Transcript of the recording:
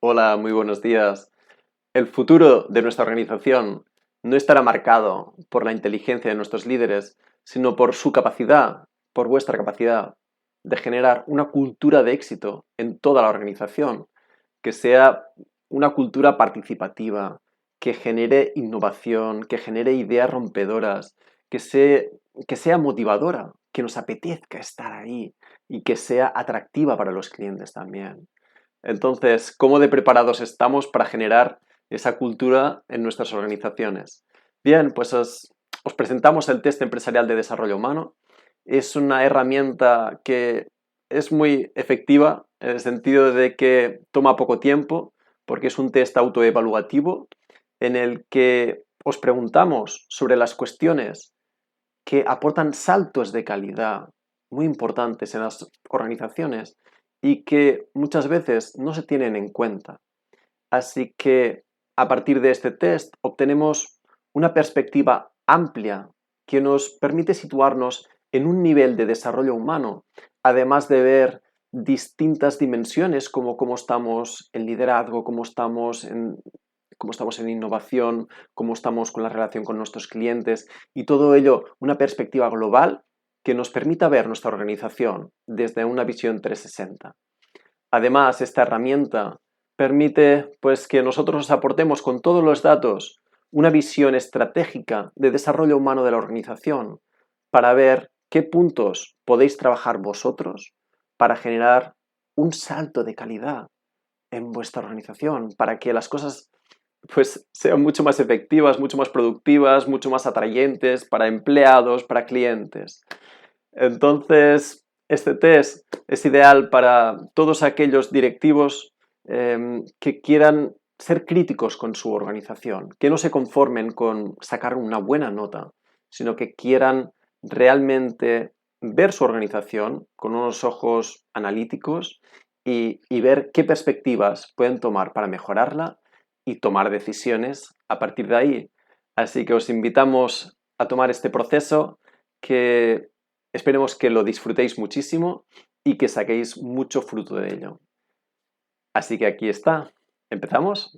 Hola, muy buenos días. El futuro de nuestra organización no estará marcado por la inteligencia de nuestros líderes, sino por su capacidad, por vuestra capacidad de generar una cultura de éxito en toda la organización, que sea una cultura participativa, que genere innovación, que genere ideas rompedoras, que sea motivadora, que nos apetezca estar ahí y que sea atractiva para los clientes también. Entonces, ¿cómo de preparados estamos para generar esa cultura en nuestras organizaciones? Bien, pues os presentamos el test empresarial de desarrollo humano. Es una herramienta que es muy efectiva en el sentido de que toma poco tiempo, porque es un test autoevaluativo en el que os preguntamos sobre las cuestiones que aportan saltos de calidad muy importantes en las organizaciones y que muchas veces no se tienen en cuenta. Así que a partir de este test obtenemos una perspectiva amplia que nos permite situarnos en un nivel de desarrollo humano, además de ver distintas dimensiones como cómo estamos en liderazgo, cómo estamos en innovación, cómo estamos con la relación con nuestros clientes y todo ello una perspectiva global que nos permita ver nuestra organización desde una visión 360. Además, esta herramienta permite pues, que nosotros os aportemos con todos los datos una visión estratégica de desarrollo humano de la organización para ver qué puntos podéis trabajar vosotros para generar un salto de calidad en vuestra organización, para que las cosas pues, sean mucho más efectivas, mucho más productivas, mucho más atrayentes para empleados, para clientes. Entonces, este test es ideal para todos aquellos directivos que quieran ser críticos con su organización, que no se conformen con sacar una buena nota, sino que quieran realmente ver su organización con unos ojos analíticos y ver qué perspectivas pueden tomar para mejorarla y tomar decisiones a partir de ahí. Así que os invitamos a tomar este proceso que esperemos que lo disfrutéis muchísimo y que saquéis mucho fruto de ello. Así que aquí está. ¿Empezamos?